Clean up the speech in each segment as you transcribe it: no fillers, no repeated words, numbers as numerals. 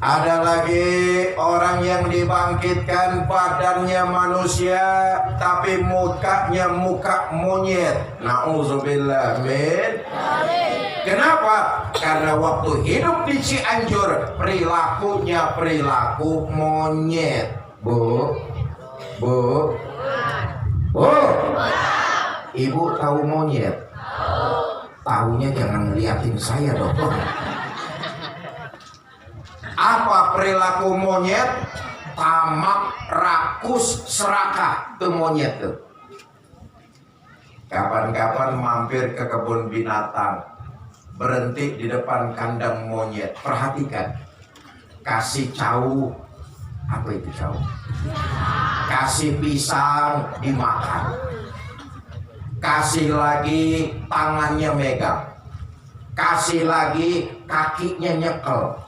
Ada lagi orang yang dibangkitkan badannya manusia tapi mukanya muka monyet. Nauzubillah min. Kenapa? Karena waktu hidup di Cianjur perilakunya perilaku monyet. Bu. Ibu tahu monyet? Tahunya jangan ngeliatin saya dong. Apa perilaku monyet? Tamak, rakus, serakah. Itu monyet tuh. Kapan-kapan mampir ke kebun binatang, berhenti di depan kandang monyet. Perhatikan. Kasih cau. Apa itu cau? Kasih pisang, dimakan. Kasih lagi tangannya megang. Kasih lagi kakinya nyekel.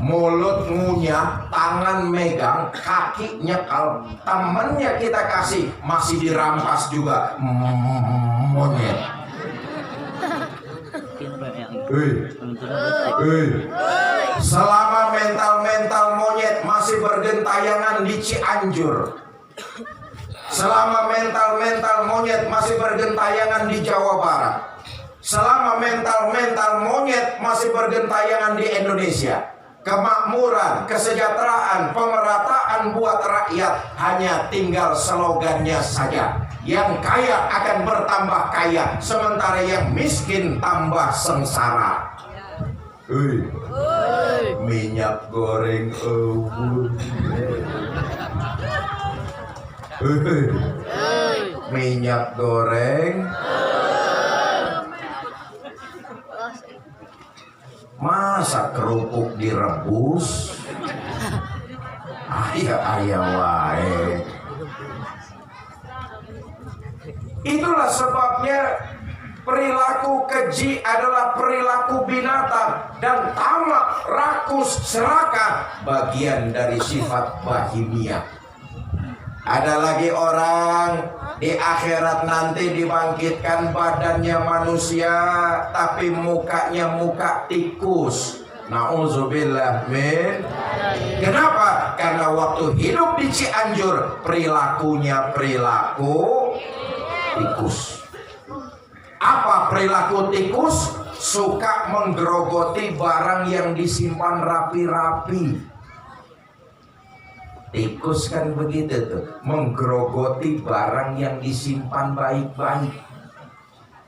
Mulut ngunyah, tangan megang, kaki nyekel. Temennya kita kasih, masih dirampas juga. Monyet. Selama mental monyet masih bergentayangan di Cianjur, selama mental monyet masih bergentayangan di Jawa Barat, selama mental monyet masih bergentayangan di Indonesia, kemakmuran, kesejahteraan, pemerataan buat rakyat hanya tinggal slogannya saja. Yang kaya akan bertambah kaya, sementara yang miskin tambah sengsara. Minyak goreng minyak goreng. Masa kerupuk direbus? Ayah wae. Itulah sebabnya perilaku keji adalah perilaku binatang, dan tamak, rakus, serakah bagian dari sifat bahimiyah. Ada lagi orang di akhirat nanti dibangkitkan badannya manusia tapi mukanya muka tikus. Nauzubillah min. Kenapa? Karena waktu hidup di Cianjur perilakunya perilaku tikus. Apa perilaku tikus? Suka menggerogoti barang yang disimpan rapi-rapi. Tikus kan begitu tuh, menggerogoti barang yang disimpan baik-baik.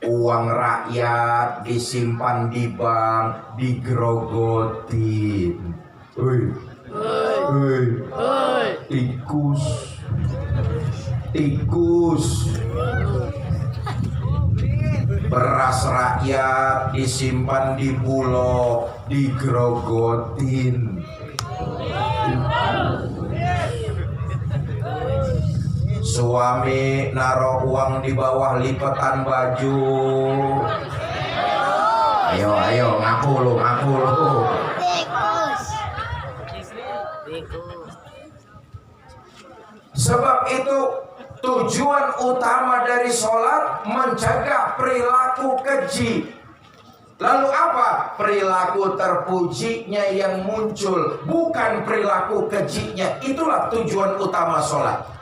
Uang rakyat disimpan di bank, digerogotin. Tikus. Beras rakyat disimpan di Bulog, digerogotin. Suami naruh uang di bawah lipetan baju. Ayo ngaku lu. Sebab itu tujuan utama dari sholat mencegah perilaku keji. Lalu apa? Perilaku terpujinya yang muncul, bukan perilaku kejinya. Itulah tujuan utama sholat.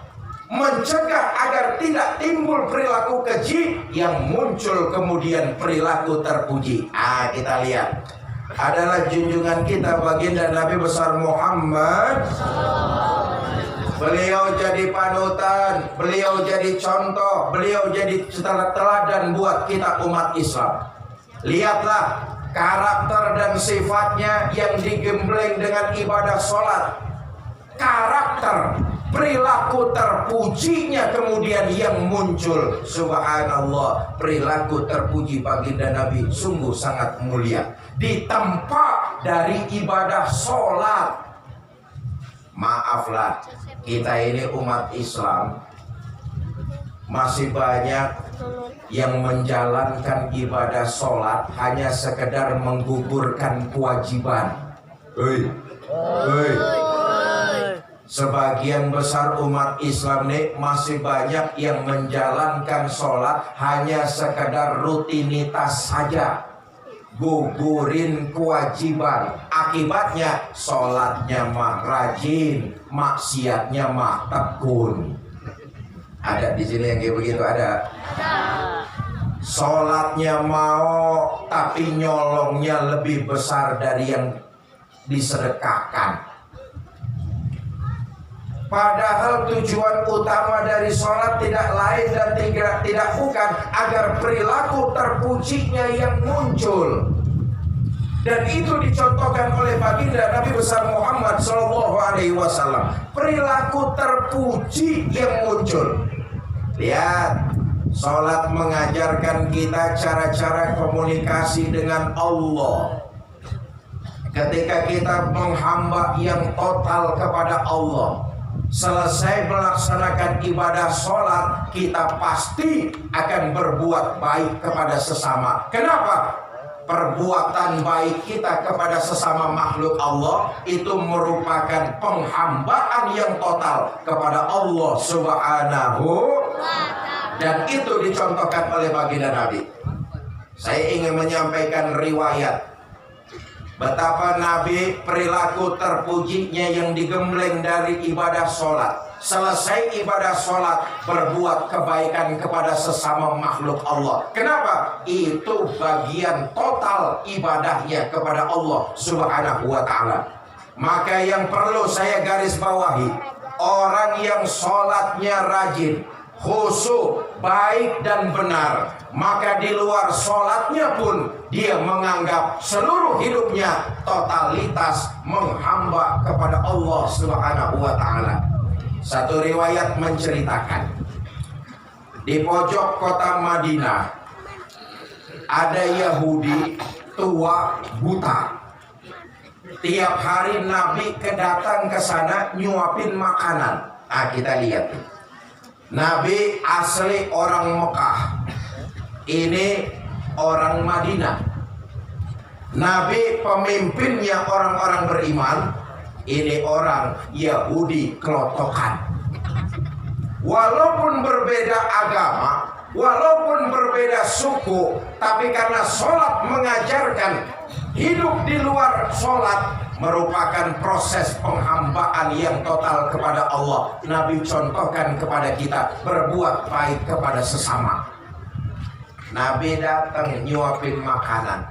Mencegah agar tidak timbul perilaku keji yang muncul kemudian perilaku terpuji. Kita lihat. Adalah junjungan kita baginda Nabi besar Muhammad. Beliau jadi panutan, beliau jadi contoh, beliau jadi teladan buat kita umat Islam. Lihatlah karakter dan sifatnya yang digembleng dengan ibadah sholat. Karakter, perilaku terpujinya kemudian yang muncul. Subhanallah, perilaku terpuji baginda Nabi sungguh sangat mulia. Ditempa dari ibadah sholat. Maaflah, kita ini umat Islam masih banyak yang menjalankan ibadah sholat hanya sekedar menggugurkan kewajiban. Sebagian besar umat Islam ini masih banyak yang menjalankan sholat hanya sekedar rutinitas saja. Gugurin kewajiban, Akibatnya sholatnya mah rajin, maksiatnya mah tekun. Ada di sini yang kayak begitu, ada. Sholatnya mau tapi nyolongnya lebih besar dari yang disedekahkan. Padahal tujuan utama dari sholat tidak lain dan tidak bukan agar perilaku terpujinya yang muncul. Dan itu dicontohkan oleh baginda Nabi besar Muhammad SAW. Perilaku terpuji yang muncul. Lihat, sholat mengajarkan kita cara-cara komunikasi dengan Allah. Ketika kita menghamba yang total kepada Allah, selesai melaksanakan ibadah sholat, kita pasti akan berbuat baik kepada sesama. Kenapa? Perbuatan baik kita kepada sesama makhluk Allah itu merupakan penghambaan yang total kepada Allah Subhanahu, dan itu dicontohkan oleh baginda Nabi. Saya ingin menyampaikan riwayat betapa Nabi perilaku terpujinya yang digembleng dari ibadah sholat. Selesai ibadah sholat, berbuat kebaikan kepada sesama makhluk Allah. Kenapa? Itu bagian total ibadahnya kepada Allah Subhanahu wa ta'ala. Maka yang perlu saya garis bawahi, orang yang sholatnya rajin, khusyuk, baik dan benar, maka di luar sholatnya pun dia menganggap seluruh hidupnya totalitas menghamba kepada Allah Subhanahu wa ta'ala. Satu riwayat menceritakan, di pojok kota Madinah ada Yahudi tua buta. Tiap hari Nabi kedatang ke sana nyuapin makanan. Kita lihat, Nabi asli orang Mekah, ini orang Madinah. Nabi pemimpinnya orang-orang beriman, ini orang Yahudi kelotokan. Walaupun berbeda agama, walaupun berbeda suku, tapi karena sholat mengajarkan hidup di luar sholat merupakan proses penghambaan yang total kepada Allah. Nabi contohkan kepada kita berbuat baik kepada sesama. Nabi datang nyuapin makanan,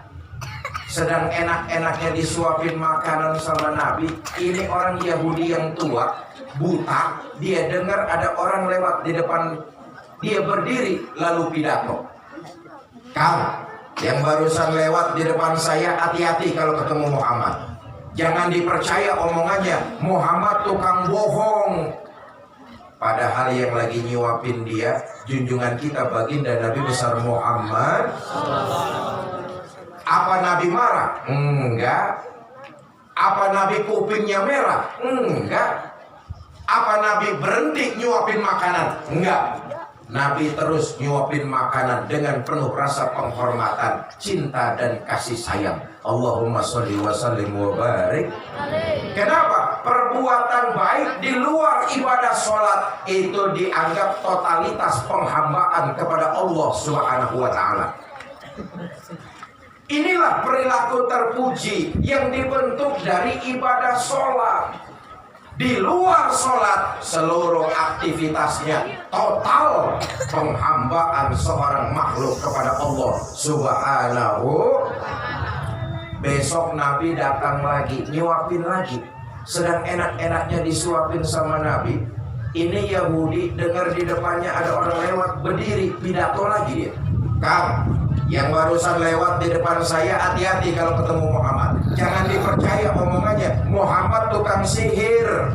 sedang enak-enaknya disuapin makanan sama Nabi. Ini orang Yahudi yang tua, buta. Dia dengar ada orang lewat di depan, dia berdiri lalu pidato. Kang, yang barusan lewat di depan saya, hati-hati kalau ketemu Muhammad. Jangan dipercaya omongannya, Muhammad tukang bohong. Padahal yang lagi nyuapin dia, junjungan kita baginda Nabi besar Muhammad. Apa Nabi marah? Enggak. Apa Nabi kupingnya merah? Enggak. Apa Nabi berhenti nyuapin makanan? Enggak. Nabi terus nyuapin makanan dengan penuh rasa penghormatan, cinta dan kasih sayang. Allahumma sholli wa sallim wa barik. Kenapa? Perbuatan baik di luar ibadah sholat itu dianggap totalitas penghambaan kepada Allah Subhanahu wa ta'ala. Inilah perilaku terpuji yang dibentuk dari ibadah sholat. Di luar sholat, seluruh aktivitasnya total penghambaan seorang makhluk kepada Allah Subhanahu. Besok Nabi datang lagi, nyuapin lagi. Sedang enak-enaknya disuapin sama Nabi. Ini Yahudi dengar di depannya ada orang lewat, berdiri pidato lagi dia. Kang, yang barusan lewat di depan saya, hati-hati kalau ketemu Muhammad. Jangan dipercaya omongannya, Muhammad tukang sihir.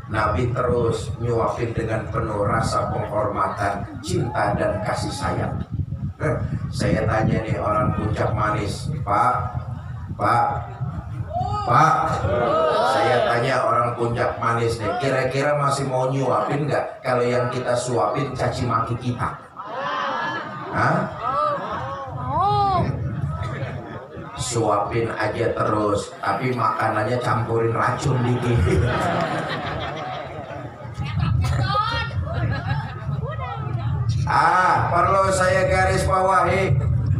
Nabi terus nyuapin dengan penuh rasa penghormatan, cinta dan kasih sayang. Saya tanya nih orang Puncak Manis, Pak, saya tanya orang Puncak Manis nih, kira-kira masih mau nyuapin nggak kalau yang kita suapin caci maki kita? Hah? Suapin aja terus, tapi makanannya campurin racun dikit. Perlu saya garis bawahi,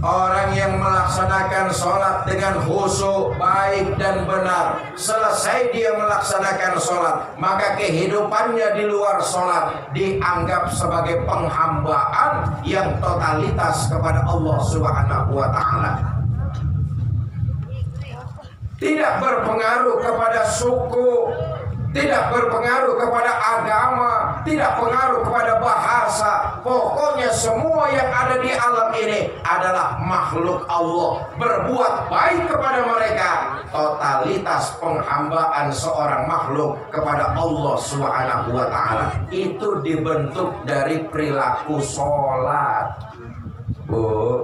Orang yang melaksanakan sholat dengan khusyuk, baik dan benar, selesai dia melaksanakan sholat, maka kehidupannya di luar sholat dianggap sebagai penghambaan yang totalitas kepada Allah Subhanahu wa Ta'ala. Tidak berpengaruh kepada suku, tidak berpengaruh kepada agama, tidak pengaruh kepada bahasa. Pokoknya semua yang ada di alam ini adalah makhluk Allah. Berbuat baik kepada mereka, totalitas penghambaan seorang makhluk kepada Allah Subhanahu wa Ta'ala. Itu dibentuk dari perilaku sholat. Bu,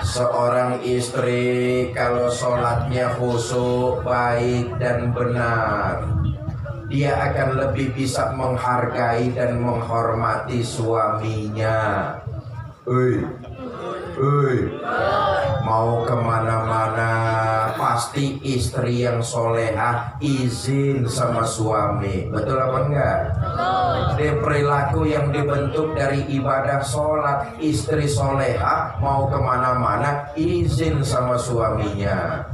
seorang istri kalau sholatnya khusyuk, baik dan benar, dia akan lebih bisa menghargai dan menghormati suaminya. Mau kemana-mana pasti istri yang solehah izin sama suami. Betul apa enggak? Di perilaku yang dibentuk dari ibadah sholat, istri solehah mau kemana-mana izin sama suaminya.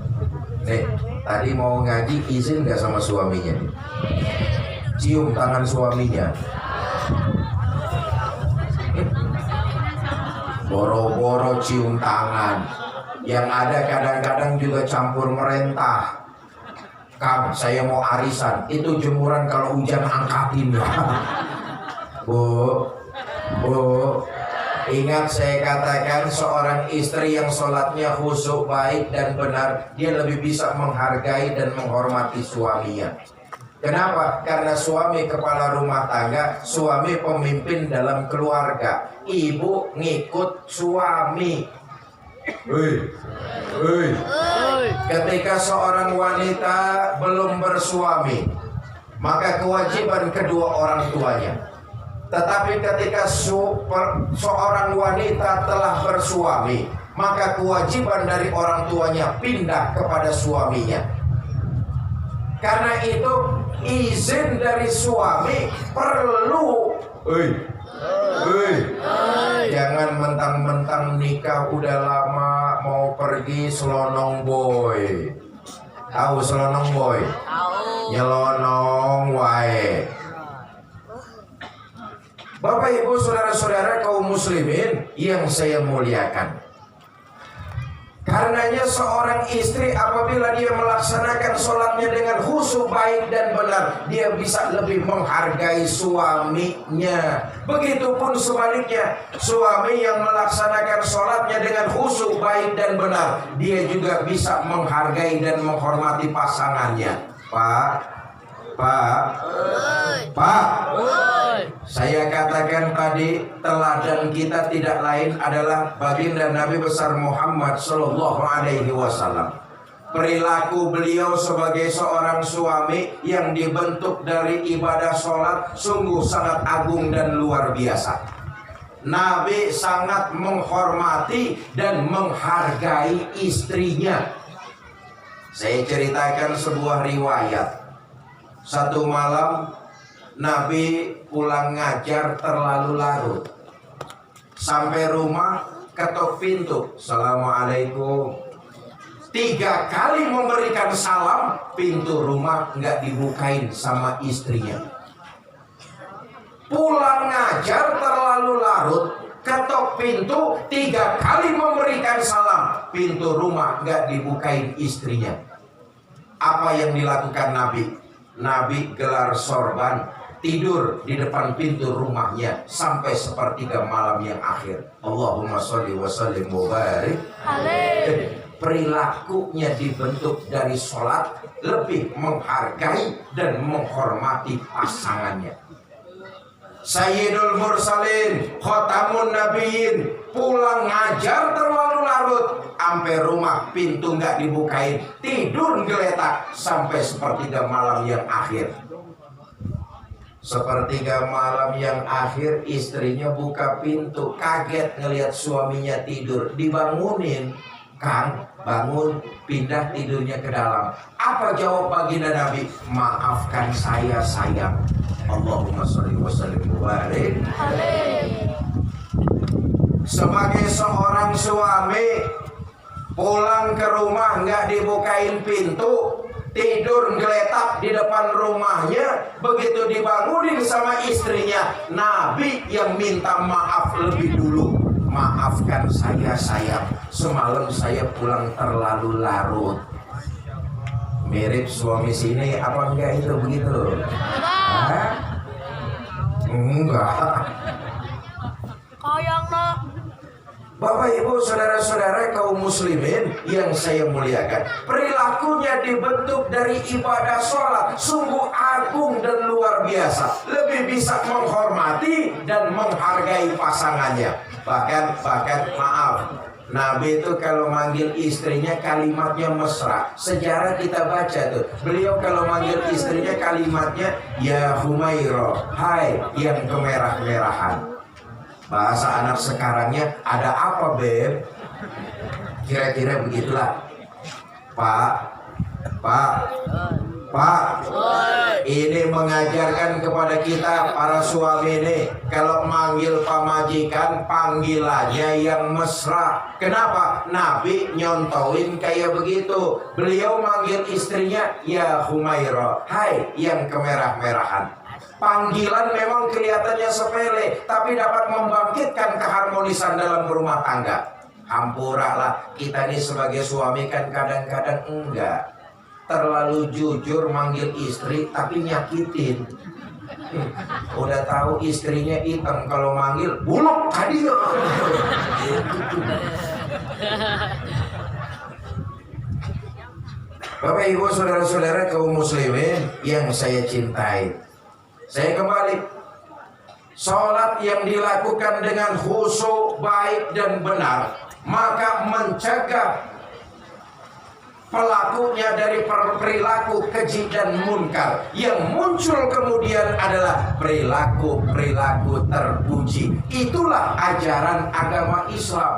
Nih, tadi mau ngaji izin gak sama suaminya? Cium tangan suaminya. Boro-boro cium tangan. Yang ada kadang-kadang juga campur merentah. Kang, saya mau arisan. Itu jemuran kalau hujan angkatin ya. Bu, ingat saya katakan seorang istri yang sholatnya khusyuk, baik dan benar, dia lebih bisa menghargai dan menghormati suaminya. Kenapa? Karena suami kepala rumah tangga, suami pemimpin dalam keluarga, ibu ngikut suami. Ketika seorang wanita belum bersuami, maka kewajiban kedua orang tuanya. Tetapi ketika seorang wanita telah bersuami, maka kewajiban dari orang tuanya pindah kepada suaminya. Karena itu izin dari suami perlu. Jangan mentang-mentang nikah udah lama mau pergi selonong boy. Tahu selonong boy? Nyelonong wae. Bapak Ibu saudara-saudara kaum muslimin yang saya muliakan, karenanya seorang istri apabila dia melaksanakan sholatnya dengan khusyuk, baik dan benar, dia bisa lebih menghargai suaminya. Begitupun sebaliknya, suami yang melaksanakan sholatnya dengan khusyuk, baik dan benar, dia juga bisa menghargai dan menghormati pasangannya. Pak, saya katakan tadi, teladan kita tidak lain adalah baginda Nabi besar Muhammad Sallallahu Alaihi Wasallam. Perilaku beliau sebagai seorang suami yang dibentuk dari ibadah sholat sungguh sangat agung dan luar biasa. Nabi sangat menghormati dan menghargai istrinya. Saya ceritakan sebuah riwayat. Satu malam Nabi pulang ngajar terlalu larut. Sampai rumah ketok pintu, Assalamualaikum. 3 kali memberikan salam, pintu rumah nggak dibukain sama istrinya. Pulang ngajar terlalu larut, ketok pintu, 3 kali memberikan salam, pintu rumah nggak dibukain istrinya. Apa yang dilakukan Nabi? Nabi gelar sorban, tidur di depan pintu rumahnya sampai sepertiga malam yang akhir. Allahumma sholli wa sallim wa barik alaihi. Perilakunya dibentuk dari sholat, lebih menghargai dan menghormati pasangannya. Sayyidul Mursalin, Khotamun Nabiyyin, pulang ngajar terlalu larut, sampai rumah pintu nggak dibukain, tidur geletak sampai sepertiga malam yang akhir. Sepertiga malam yang akhir istrinya buka pintu, kaget ngelihat suaminya tidur, dibangunin. Kang, bangun, pindah tidurnya ke dalam. Apa jawab baginda Nabi? Maafkan saya sayang. Allahumma sholli wa sallim wa barik. Sebagai seorang suami, pulang ke rumah nggak dibukain pintu, tidur geletak di depan rumahnya, begitu dibangunin sama istrinya, Nabi yang minta maaf lebih dulu. Maafkan saya sayang, semalam saya pulang terlalu larut. Mirip suami sini apa enggak itu begitu? Hah? Enggak. Kayaknya Bapak Ibu saudara-saudara kaum muslimin yang saya muliakan, perilakunya dibentuk dari ibadah sholat, sungguh agung dan luar biasa. Lebih bisa menghormati dan menghargai pasangannya. Bahkan maaf, Nabi itu kalau manggil istrinya kalimatnya mesra. Sejarah kita baca tuh, beliau kalau manggil istrinya kalimatnya ya Humairah, hai yang kemerah-merahan. Bahasa anak sekarangnya, ada apa Beb? Kira-kira begitulah. Pak, ini mengajarkan kepada kita para suami ini, kalau manggil pamajikan, panggilannya yang mesra. Kenapa? Nabi nyontoin kayak begitu. Beliau manggil istrinya ya Humairah, hai yang kemerah-merahan. Panggilan memang kelihatannya sepele, tapi dapat membangkitkan keharmonisan dalam rumah tangga. Hampura lah, kita ini sebagai suami kan kadang-kadang enggak terlalu jujur manggil istri, tapi nyakitin. Udah tahu istrinya hitam, kalau manggil buluk tadi. Bapak Ibu saudara-saudara kaum muslimin yang saya cintai, saya kembali, sholat yang dilakukan dengan khusyuk, baik dan benar, maka mencegah pelakunya dari perilaku keji dan munkar. Yang muncul kemudian adalah perilaku terpuji. Itulah ajaran agama Islam.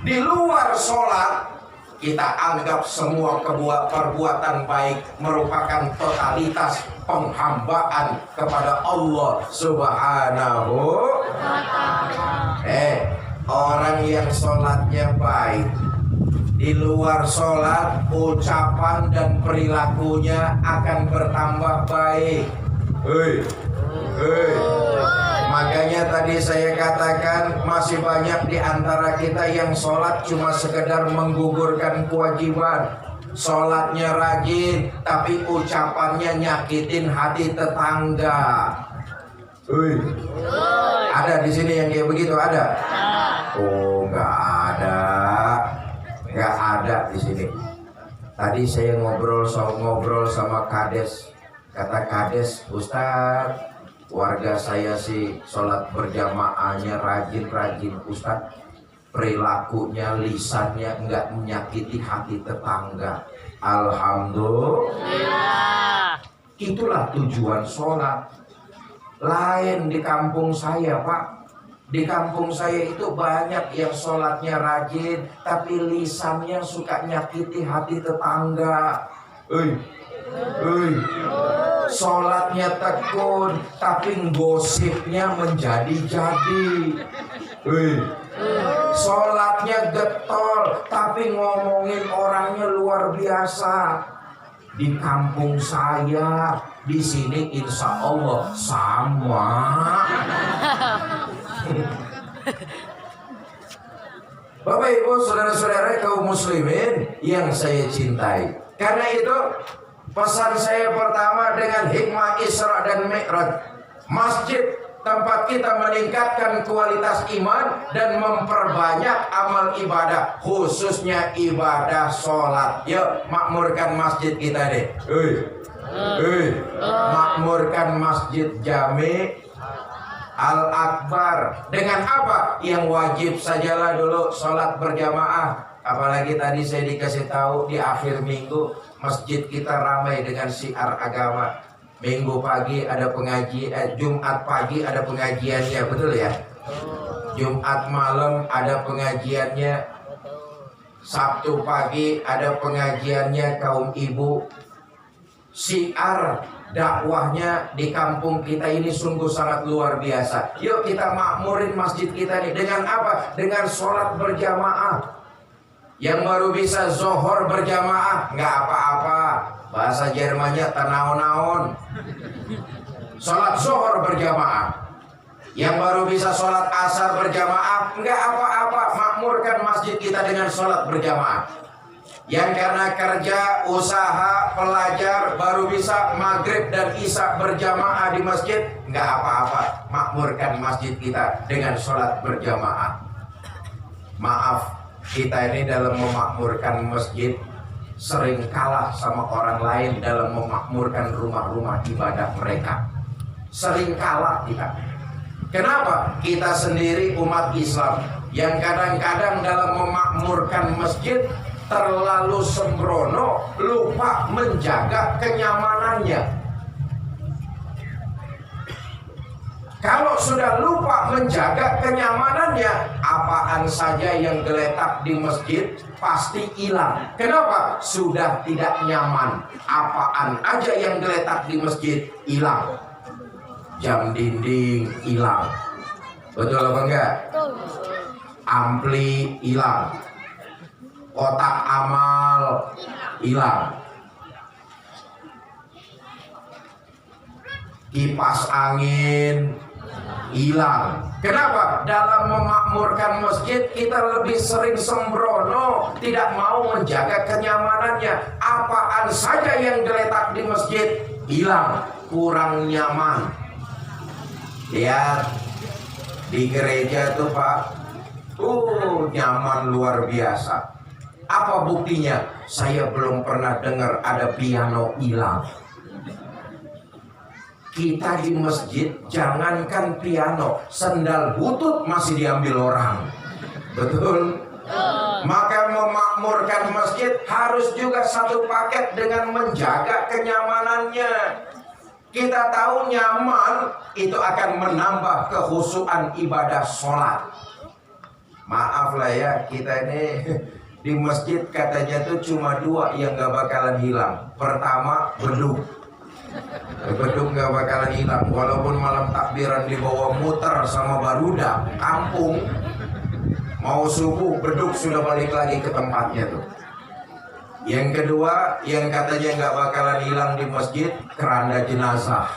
Di luar sholat, kita anggap semua perbuatan baik merupakan totalitas penghambaan kepada Allah Subhanahu wa ta'ala. Orang yang sholatnya baik, di luar sholat ucapan dan perilakunya akan bertambah baik. Makanya tadi saya katakan masih banyak di antara kita yang sholat cuma sekedar menggugurkan kewajiban. Sholatnya rajin, tapi ucapannya nyakitin hati tetangga. Ada di sini yang kayak begitu, ada? Oh, nggak ada di sini. Tadi saya ngobrol sama Kades. Kata Kades, Ustadz, warga saya sih sholat berjamaahnya rajin Ustadz. Perilakunya, lisannya enggak menyakiti hati tetangga. Alhamdulillah. Itulah tujuan sholat. Lain di kampung saya, Pak. Di kampung saya itu banyak yang sholatnya rajin, tapi lisannya suka nyakiti hati tetangga. Sholatnya tekun, tapi gosipnya menjadi-jadi. Sholatnya getol, tapi ngomongin orangnya luar biasa. Di kampung saya, di sini insya Allah sama. Bapak Ibu saudara-saudara kaum muslimin yang saya cintai, karena itu pesan saya pertama dengan hikmah Isra dan Mi'raj, masjid tempat kita meningkatkan kualitas iman dan memperbanyak amal ibadah, khususnya ibadah sholat. Yuk makmurkan masjid kita deh. Makmurkan masjid Jami Al-Akbar. Dengan apa? Yang wajib sajalah dulu sholat berjamaah. Apalagi tadi saya dikasih tahu di akhir minggu masjid kita ramai dengan syiar agama. Minggu pagi ada pengajian, Jumat pagi ada pengajiannya, betul ya? Jumat malam ada pengajiannya, Sabtu pagi ada pengajiannya kaum ibu, Syiar dakwahnya di kampung kita ini sungguh sangat luar biasa. Yuk kita makmurin masjid kita nih. Dengan apa? Dengan sholat berjamaah. Yang baru bisa zohor berjamaah nggak apa-apa, bahasa Jermannya tanaon-naon. Sholat zohor berjamaah. Yang baru bisa sholat asar berjamaah nggak apa-apa, makmurkan masjid kita dengan sholat berjamaah. Yang karena kerja, usaha, pelajar baru bisa maghrib dan isya berjamaah di masjid nggak apa-apa, makmurkan masjid kita dengan sholat berjamaah. Maaf, kita ini dalam memakmurkan masjid sering kalah sama orang lain dalam memakmurkan rumah-rumah ibadah mereka. Sering kalah kita. Kenapa? Kita sendiri umat Islam yang kadang-kadang dalam memakmurkan masjid terlalu sembrono, lupa menjaga kenyamanannya. Kalau sudah lupa menjaga kenyamanannya, apaan saja yang geletak di masjid pasti hilang. Kenapa? Sudah tidak nyaman. Apaan aja yang geletak di masjid hilang. Jam dinding hilang. Betul apa enggak? Ampli hilang. Kotak amal hilang. Kipas angin hilang. Kenapa? Dalam memakmurkan masjid kita lebih sering sembrono, tidak mau menjaga kenyamanannya. Apaan saja yang geletak di masjid hilang, kurang nyaman. Lihat di gereja tuh Pak, nyaman luar biasa. Apa buktinya? Saya belum pernah dengar ada piano hilang. Kita di masjid jangankan piano, sendal butut masih diambil orang. Betul? Maka memakmurkan masjid harus juga satu paket dengan menjaga kenyamanannya. Kita tahu nyaman itu akan menambah kekhusyuan ibadah sholat. Maaf lah ya, kita ini di masjid katanya tuh cuma dua yang gak bakalan hilang. Pertama, beduk. Beduk gak bakalan hilang. Walaupun malam takbiran dibawa muter sama barudak kampung, mau subuh beduk sudah balik lagi ke tempatnya tuh. Yang kedua, yang katanya gak bakalan hilang di masjid, keranda jenazah.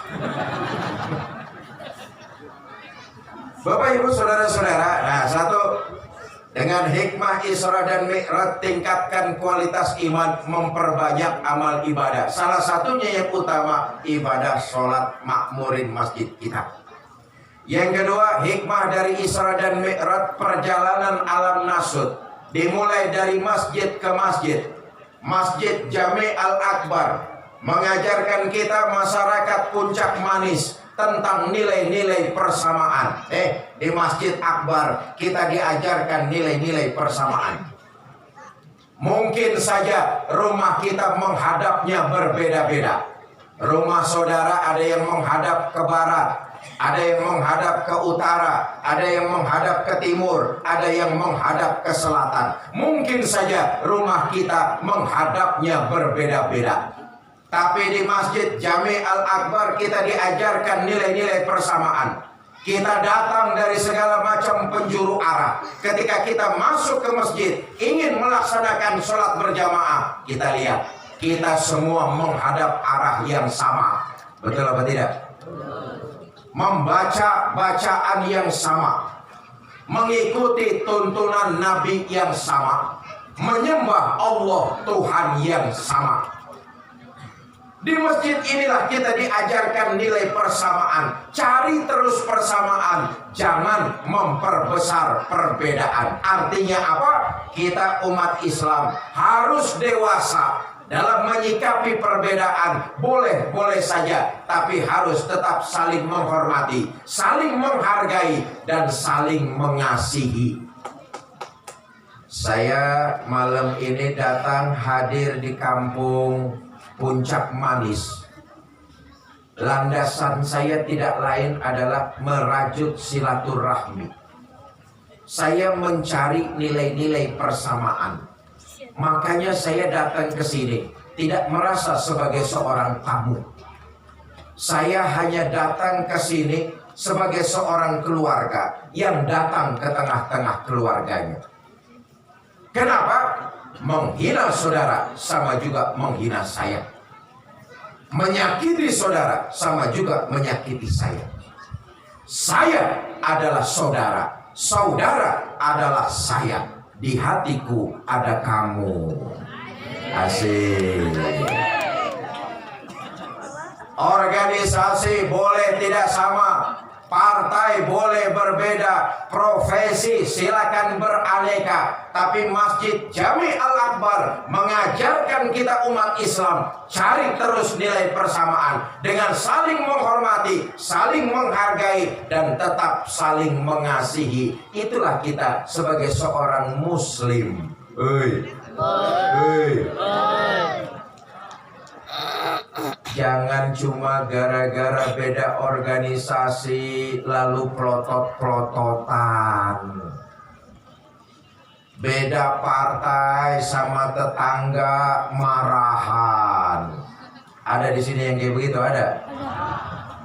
Bapak Ibu saudara-saudara, nah satu, dengan hikmah Isra dan Mi'raj tingkatkan kualitas iman, memperbanyak amal ibadah. Salah satunya yang utama ibadah sholat, makmurin masjid kita. Yang kedua, hikmah dari Isra dan Mi'raj perjalanan alam nasud. Dimulai dari masjid ke masjid. Masjid Jami' Al-Akbar mengajarkan kita masyarakat Puncak Manis tentang nilai-nilai persamaan. Di Masjid Akbar kita diajarkan nilai-nilai persamaan. Mungkin saja rumah kita menghadapnya berbeda-beda. Rumah saudara ada yang menghadap ke barat, ada yang menghadap ke utara, ada yang menghadap ke timur, ada yang menghadap ke selatan. Mungkin saja rumah kita menghadapnya berbeda-beda. Tapi di Masjid Jami' Al-Akbar kita diajarkan nilai-nilai persamaan. Kita datang dari segala macam penjuru arah. Ketika kita masuk ke masjid, ingin melaksanakan sholat berjamaah, kita lihat, kita semua menghadap arah yang sama. Betul apa tidak? Membaca bacaan yang sama, mengikuti tuntunan Nabi yang sama, menyembah Allah Tuhan yang sama. Di masjid inilah kita diajarkan nilai persamaan. Cari terus persamaan, jangan memperbesar perbedaan. Artinya apa? Kita umat Islam harus dewasa dalam menyikapi perbedaan. Boleh saja, tapi harus tetap saling menghormati, saling menghargai, dan saling mengasihi. Saya malam ini datang hadir di kampung Puncak Manis. Landasan saya tidak lain adalah merajut silaturahmi. Saya mencari nilai-nilai persamaan. Makanya saya datang ke sini. tidak merasa sebagai seorang tamu. Saya hanya datang ke sini sebagai seorang keluarga yang datang ke tengah-tengah keluarganya. Kenapa? Menghina saudara sama juga menghina saya. Menyakiti saudara sama juga menyakiti saya. Saya adalah saudara, saudara adalah saya. Di hatiku ada kamu. Asik. Organisasi boleh tidak sama, partai boleh berbeda, profesi silakan beraneka, tapi Masjid Jami Al-Akbar mengajarkan kita umat Islam cari terus nilai persamaan dengan saling menghormati, saling menghargai, dan tetap saling mengasihi. Itulah kita sebagai seorang Muslim. Jangan cuma gara-gara beda organisasi lalu plotot-plototan. Beda partai sama tetangga marahan. Ada di sini yang kayak begitu, ada?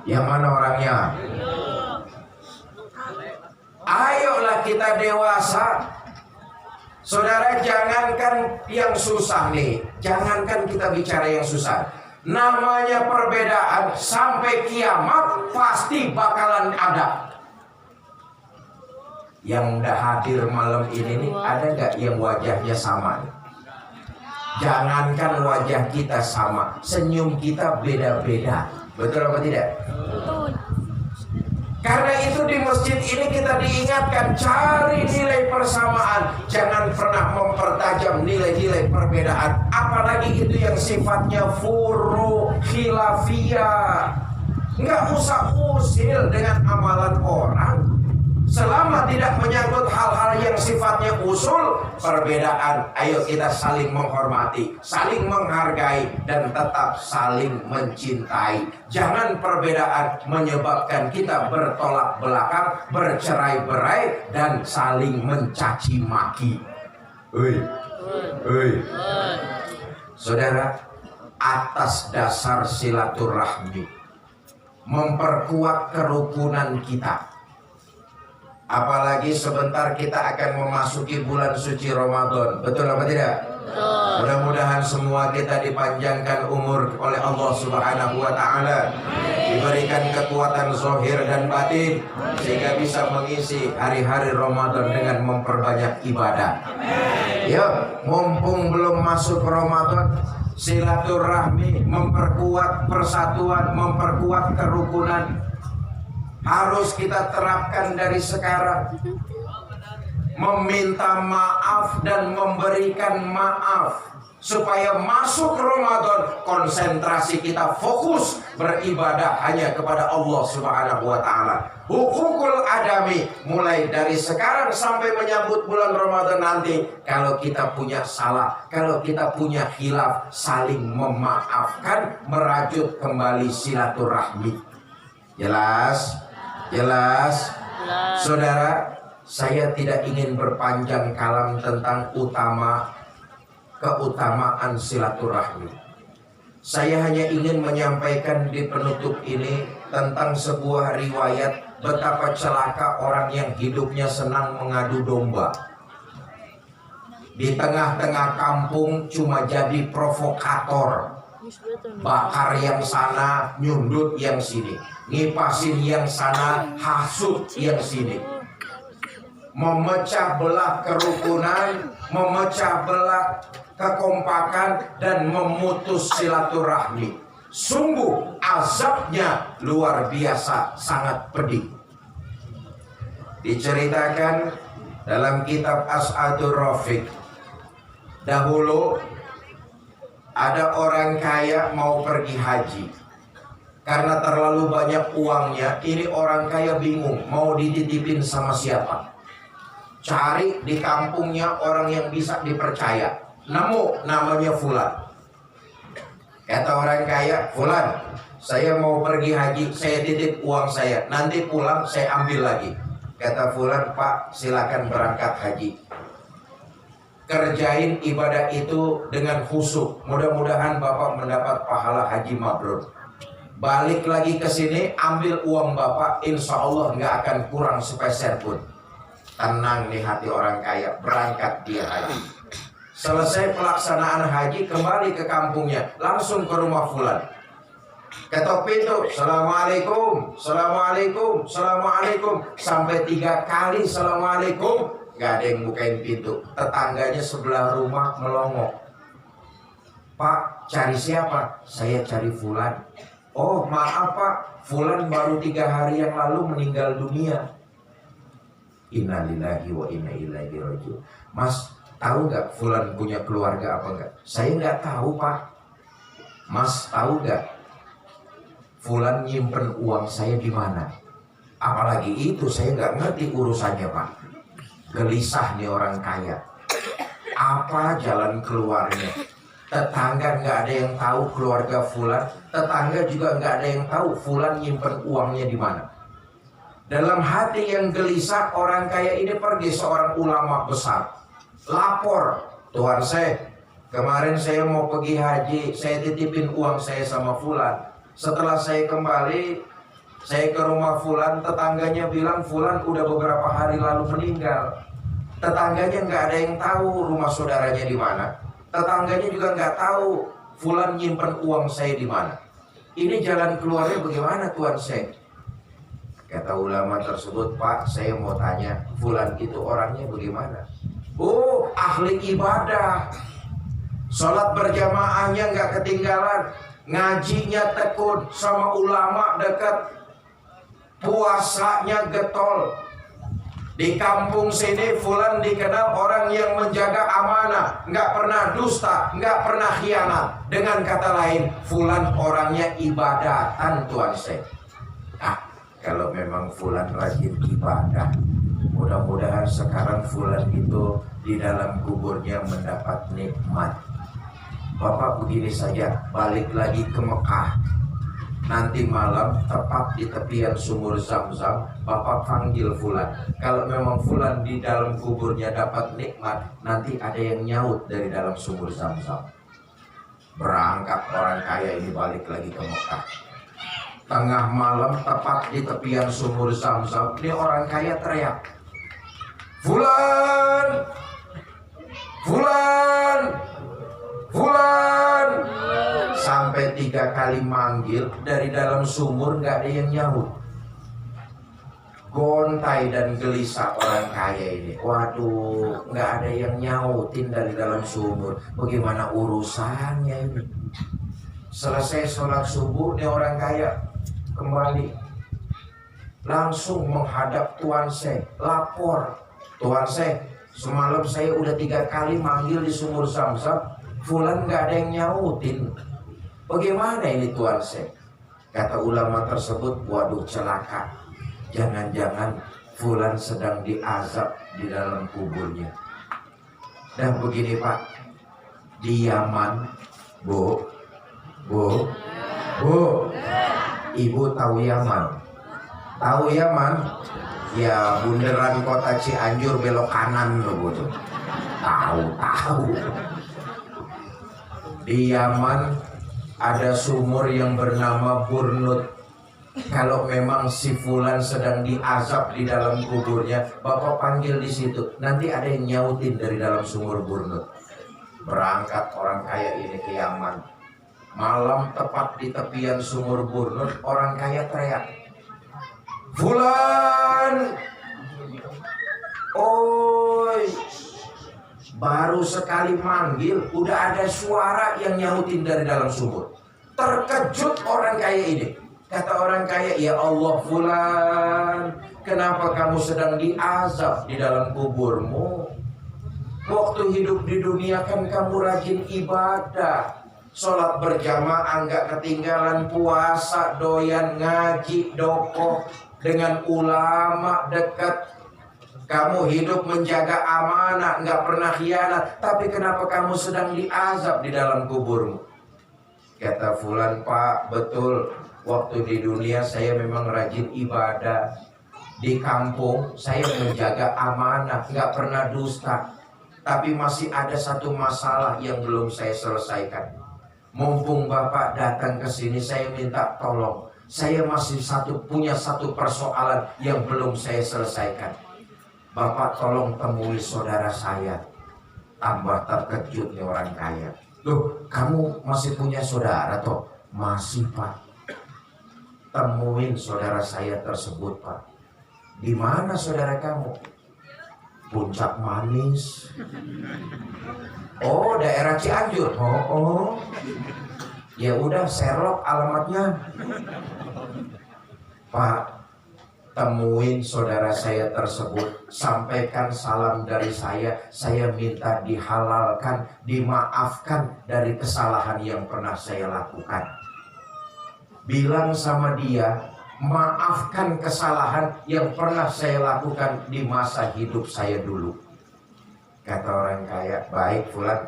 Yang mana orangnya? Ayolah kita dewasa. Saudara, jangankan yang susah nih, jangankan kita bicara yang susah. Namanya perbedaan sampai kiamat pasti bakalan ada. Yang udah hadir malam ini nih, ada gak yang wajahnya sama nih? Jangankan wajah kita sama, senyum kita beda-beda. Betul apa tidak? Betul. Karena itu di masjid ini kita diingatkan cari nilai persamaan, jangan pernah mempertajam nilai-nilai perbedaan, apalagi itu yang sifatnya furu khilafiyah. Nggak usah usil dengan amalan orang selama tidak menyangkut hal-hal yang sifatnya usul. Perbedaan, ayo kita saling menghormati, saling menghargai, dan tetap saling mencintai. Jangan perbedaan menyebabkan kita bertolak belakang, bercerai-berai, dan saling mencaci maki. Saudara, atas dasar silaturahmi, memperkuat kerukunan kita. Apalagi sebentar kita akan memasuki bulan suci Ramadan. Betul apa tidak? Mudah-mudahan semua kita dipanjangkan umur oleh Allah Subhanahu wa ta'ala, diberikan kekuatan zahir dan batin, sehingga bisa mengisi hari-hari Ramadan dengan memperbanyak ibadah. Yuk, mumpung belum masuk Ramadan, silaturahmi, memperkuat persatuan, memperkuat kerukunan harus kita terapkan dari sekarang. Meminta maaf dan memberikan maaf, supaya masuk Ramadan konsentrasi kita fokus beribadah hanya kepada Allah Subhanahu wa ta'ala. Hukukul adami, mulai dari sekarang sampai menyambut bulan Ramadan nanti, kalau kita punya salah, kalau kita punya khilaf, saling memaafkan, merajut kembali silaturahmi. Jelas? Jelas? Saudara, saya tidak ingin berpanjang kalam tentang keutamaan silaturahmi. Saya hanya ingin menyampaikan di penutup ini tentang sebuah riwayat betapa celaka orang yang hidupnya senang mengadu domba. Di tengah-tengah kampung cuma jadi provokator, bakar yang sana, nyundut yang sini, ngipasin yang sana, hasut yang sini, memecah belah kerukunan, memecah belah kekompakan, dan memutus silaturahmi. Sungguh azabnya luar biasa, sangat pedih. Diceritakan dalam kitab As'adur Rafiq, dahulu ada orang kaya mau pergi haji. Karena terlalu banyak uangnya, ini orang kaya bingung mau dititipin sama siapa. Cari di kampungnya orang yang bisa dipercaya. Nemu namanya Fulan. Kata orang kaya, Fulan, saya mau pergi haji, saya titip uang saya, nanti pulang saya ambil lagi. Kata Fulan, Pak, silakan berangkat haji. Kerjain ibadah itu dengan khusyuk. Mudah-mudahan Bapak mendapat pahala haji mabrur. Balik lagi ke sini, ambil uang Bapak, insya Allah nggak akan kurang sepeser pun. Tenang nih hati orang kaya, berangkat dia haji. Selesai pelaksanaan haji, kembali ke kampungnya, langsung ke rumah fulan. Ketok pintu, assalamualaikum, assalamualaikum, assalamualaikum, sampai 3 kali assalamualaikum, gak ada yang bukain pintu. Tetangganya sebelah rumah melongok. Pak, cari siapa? Saya cari fulan. Oh maaf Pak, fulan baru 3 hari yang lalu meninggal dunia. Innalillahi wa inna ilaihi raji'un. Mas, tahu nggak fulan punya keluarga apa enggak? Saya nggak tahu Pak. Mas, tahu nggak fulan nyimpen uang saya di mana? Apalagi itu saya nggak ngerti urusannya Pak. Gelisah nih orang kaya. Apa jalan keluarnya? Tetangga nggak ada yang tahu keluarga fulan. Tetangga juga nggak ada yang tahu fulan nyimpen uangnya di mana. Dalam hati yang gelisah, orang kaya ini pergi seorang ulama besar. Lapor, Tuhan saya, kemarin saya mau pergi haji, saya titipin uang saya sama fulan. Setelah saya kembali, saya ke rumah fulan, tetangganya bilang fulan udah beberapa hari lalu meninggal. Tetangganya nggak ada yang tahu rumah saudaranya di mana. Tetangganya juga nggak tahu fulan nyimpen uang saya di mana. Ini jalan keluarnya bagaimana Tuhan saya? Kata ulama tersebut, Pak, saya mau tanya, fulan itu orangnya bagaimana? Oh, ahli ibadah. Sholat berjamaahnya nggak ketinggalan, ngajinya tekun, sama ulama dekat, puasanya getol. Di kampung sini fulan dikenal orang yang menjaga amanah, nggak pernah dusta, nggak pernah khianat. Dengan kata lain, fulan orangnya ibadatan Tuhan saya. Kalau memang fulan rajin ibadah, mudah-mudahan sekarang fulan itu di dalam kuburnya mendapat nikmat. Bapak begini saja, balik lagi ke Mekah. Nanti malam tepat di tepian sumur Zam-Zam, Bapak panggil fulan. Kalau memang fulan di dalam kuburnya dapat nikmat, nanti ada yang nyaut dari dalam sumur Zam-Zam. Berangkat orang kaya ini balik lagi ke Mekah. Tengah malam tepat di tepian sumur Zam-Zam, ini orang kaya teriak, fulan, fulan, fulan. Sampai 3 kali manggil, dari dalam sumur nggak ada yang nyaut. Gontai dan gelisah orang kaya ini. Waduh, nggak ada yang nyautin dari dalam sumur. Bagaimana urusannya ini? Selesai sholat subuh, nih orang kaya kembali, langsung menghadap Tuan saya, lapor, Tuan saya, semalam saya udah 3 kali manggil di sumur Zam-Zam, fulan nggak ada yang nyautin. Bagaimana ini Tuan saya? Kata ulama tersebut, waduh celaka, jangan-jangan fulan sedang diazab di dalam kuburnya. Dan begini Pak, di Yaman, Bu, Ibu tahu Yaman? Tahu Yaman? Ya bundaran kota Cianjur belok kanan loh Bu. Tahu. Di Yaman ada sumur yang bernama Burnut. Kalau memang si fulan sedang diazab di dalam kuburnya, Bapak panggil di situ. Nanti ada yang nyautin dari dalam sumur Burnut. Berangkat orang kaya ini ke Yaman. Malam tepat di tepian sumur Burnut, orang kaya teriak, fulan, oi. Baru sekali manggil, udah ada suara yang nyautin dari dalam sumur. Terkejut orang kaya ini. Kata orang kaya, ya Allah fulan, kenapa kamu sedang diazab di dalam kuburmu? Waktu hidup di dunia kan kamu rajin ibadah, sholat berjamaah nggak ketinggalan, puasa doyan, ngaji dokoh, dengan ulama dekat. Kamu hidup menjaga amanah, nggak pernah khianat. Tapi kenapa kamu sedang diazab di dalam kuburmu? Kata fulan, Pak, betul. Waktu di dunia saya memang rajin ibadah. Di kampung saya menjaga amanah, nggak pernah dusta. tapi masih ada satu masalah yang belum saya selesaikan. Mumpung Bapak datang ke sini, saya minta tolong. Saya masih punya satu persoalan yang belum saya selesaikan. Bapak tolong temui saudara saya. Tambah terkejut nih orang kaya. Loh, kamu masih punya saudara toh? Masih, Pak. Temuin saudara saya tersebut, Pak. Di mana saudara kamu? Puncak Manis. Oh, daerah Cianjur. Oh. Ya udah, Sherlock alamatnya. Pak, temuin saudara saya tersebut, sampaikan salam dari saya minta dihalalkan, dimaafkan dari kesalahan yang pernah saya lakukan. Bilang sama dia, maafkan kesalahan yang pernah saya lakukan di masa hidup saya dulu. Kata orang kaya, baik Fulan,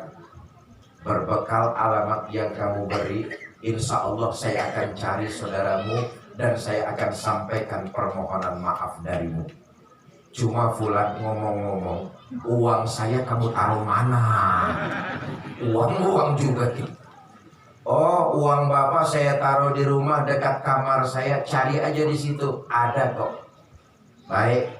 berbekal alamat yang kamu beri, insya Allah saya akan cari saudaramu dan saya akan sampaikan permohonan maaf darimu. Cuma Fulan ngomong-ngomong, uang saya kamu taruh mana? Uang juga gitu. Oh, uang Bapak saya taruh di rumah dekat kamar saya, cari aja di situ, ada kok. Baik,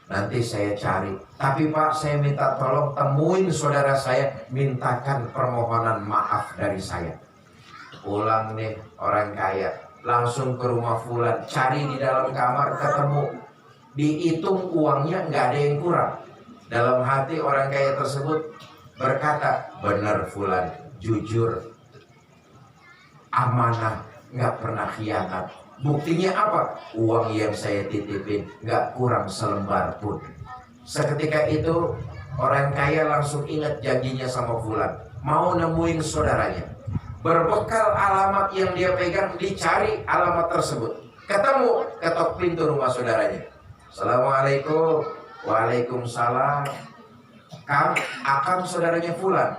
nanti saya cari. Tapi Pak, saya minta tolong temuin saudara saya, mintakan permohonan maaf dari saya. Pulang nih orang kaya, langsung ke rumah Fulan, cari di dalam kamar, ketemu. Dihitung uangnya nggak ada yang kurang. Dalam hati orang kaya tersebut berkata, benar Fulan, jujur, amanah, nggak pernah khianat. Buktinya apa? Uang yang saya titipin nggak kurang selembar pun. Seketika itu orang kaya langsung ingat janjinya sama Fulan, mau nemuin saudaranya. Berbekal alamat yang dia pegang, dicari alamat tersebut. Ketemu, ketok pintu rumah saudaranya. Assalamualaikum. Waalaikumsalam. Akang saudaranya Fulan.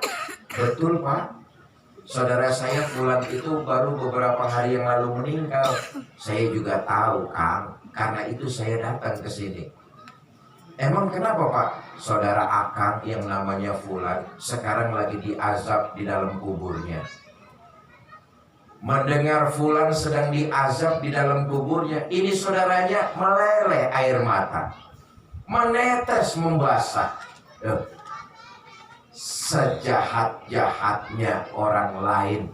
Betul Pak. Saudara saya Fulan itu baru beberapa hari yang lalu meninggal. Saya juga tahu Kang, karena itu saya datang ke sini. Emang kenapa Pak? Saudara Akang yang namanya Fulan sekarang lagi diazab di dalam kuburnya. Mendengar Fulan sedang diazab di dalam kuburnya, ini saudaranya meleleh air mata, menetes membasah. Sejahat-jahatnya orang lain,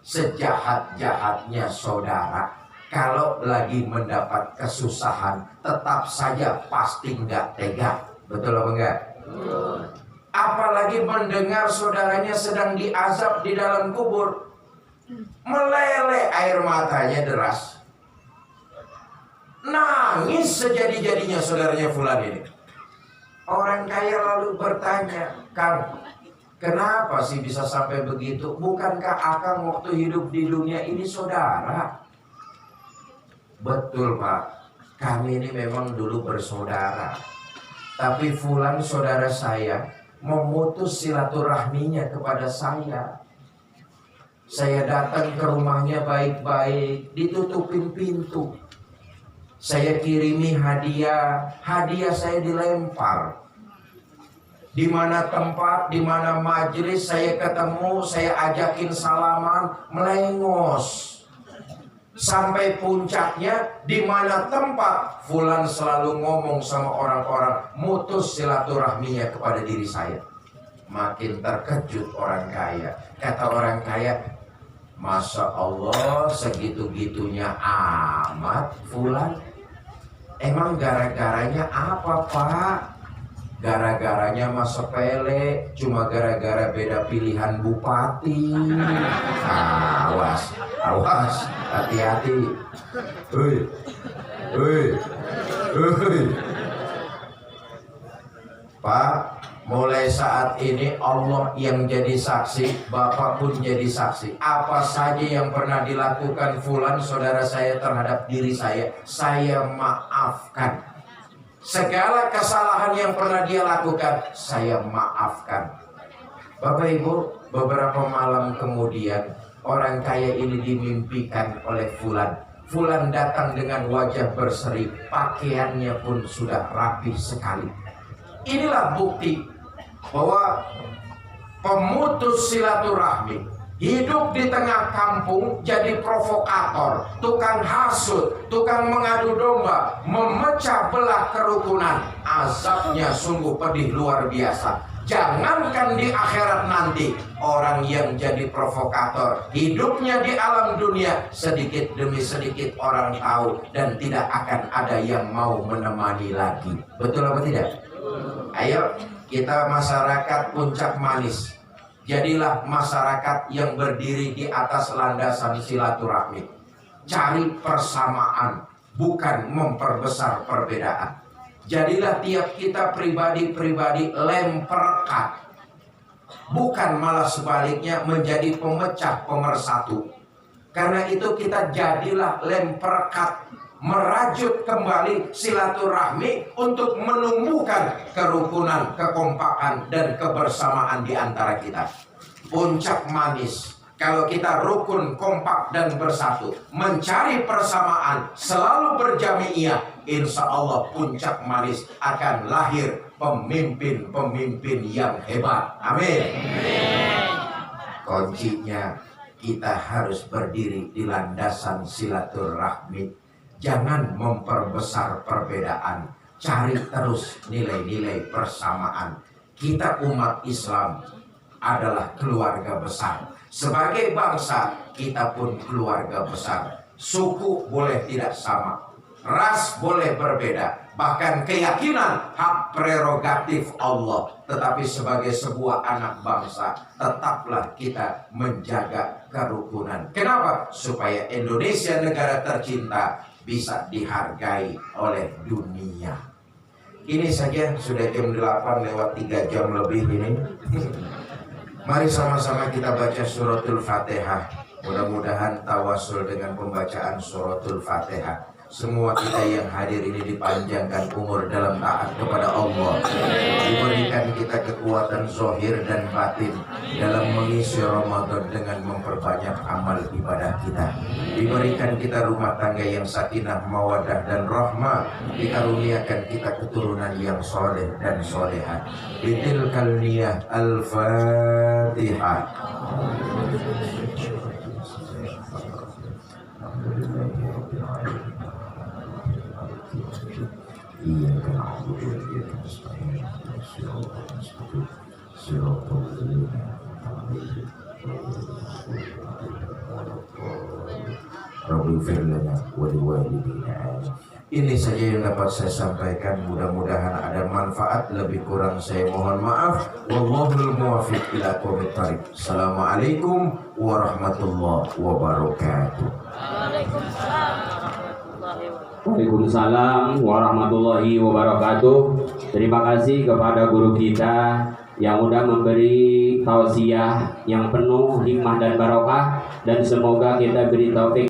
sejahat-jahatnya saudara, kalau lagi mendapat kesusahan tetap saja pasti nggak tega. Betul apa enggak? Apalagi mendengar saudaranya sedang diazab di dalam kubur, meleleh air matanya deras, nangis sejadi-jadinya saudaranya Fulan ini. Orang kaya lalu bertanya, Kang, kenapa sih bisa sampai begitu? Bukankah Akang waktu hidup di dunia ini saudara? Betul Pak, kami ini memang dulu bersaudara. Tapi Fulan saudara saya memutus silaturahminya kepada saya. Saya datang ke rumahnya baik-baik, ditutupin pintu. Saya kirimi hadiah saya dilempar. Di mana tempat, di mana majelis saya ketemu, saya ajakin salaman, melengos. Sampai puncaknya, di mana tempat, Fulan selalu ngomong sama orang-orang, mutus silaturahminya kepada diri saya. Makin terkejut orang kaya. Kata orang kaya, Masya Allah segitu-gitunya amat Fulan. Emang gara-garanya apa Pak? Gara-garanya mah sepele, cuma gara-gara beda pilihan bupati. Awas, hati-hati. Hei. Pak, mulai saat ini Allah yang jadi saksi, Bapak pun jadi saksi. Apa saja yang pernah dilakukan Fulan saudara saya terhadap diri saya maafkan. Segala kesalahan yang pernah dia lakukan, saya maafkan. Bapak Ibu, beberapa malam kemudian orang kaya ini dimimpikan oleh Fulan. Fulan datang dengan wajah berseri, pakaiannya pun sudah rapi sekali. Inilah bukti bahwa pemutus silaturahmi hidup di tengah kampung jadi provokator, tukang hasut, tukang mengadu domba, memecah belah kerukunan. Azabnya sungguh pedih luar biasa. Jangankan di akhirat nanti, orang yang jadi provokator hidupnya di alam dunia, sedikit demi sedikit orang tahu dan tidak akan ada yang mau menemani lagi. Betul apa tidak? Ayo kita masyarakat Puncak Manis, jadilah masyarakat yang berdiri di atas landasan silaturahmi. Cari persamaan, bukan memperbesar perbedaan. Jadilah tiap kita pribadi-pribadi lem perekat, bukan malah sebaliknya menjadi pemecah pemersatu. Karena itu kita jadilah lem perekat, merajut kembali silaturahmi untuk menumbuhkan kerukunan, kekompakan, dan kebersamaan di antara kita. Puncak Manis, kalau kita rukun, kompak, dan bersatu, mencari persamaan, selalu berjamiah, insya Allah Puncak Manis akan lahir pemimpin-pemimpin yang hebat. Amin. Kuncinya kita harus berdiri di landasan silaturahmi. Jangan memperbesar perbedaan. Cari terus nilai-nilai persamaan. Kita umat Islam adalah keluarga besar. Sebagai bangsa, kita pun keluarga besar. Suku boleh tidak sama, ras boleh berbeda, bahkan keyakinan hak prerogatif Allah. Tetapi sebagai sebuah anak bangsa, tetaplah kita menjaga kerukunan. Kenapa? Supaya Indonesia, negara tercinta, bisa dihargai oleh dunia. Ini saja, sudah jam 8 lewat 3 jam lebih ini. Mari sama-sama kita baca suratul Fatihah. Mudah-mudahan tawasul dengan pembacaan suratul Fatihah. Semua kita yang hadir ini dipanjangkan umur dalam taat kepada Allah. Diberikan kita kekuatan zahir dan batin dalam mengisi Ramadan dengan memperbanyak amal ibadah kita. Diberikan kita rumah tangga yang sakinah, mawadah, dan rahmah. Dikaruniakan kita keturunan yang soleh dan soleha. Bitilkal niyah al-Fatihah. Ini saja yang dapat saya sampaikan. Mudah-mudahan ada manfaat. Lebih kurang saya mohon maaf. Wallahul muwaffiq ila aqwamit thoriq. Assalamualaikum warahmatullahi wabarakatuh. Waalaikumsalam warahmatullahi wabarakatuh. Terima kasih kepada guru kita yang sudah memberi tausiah yang penuh hikmah dan barokah, dan semoga kita beri taufik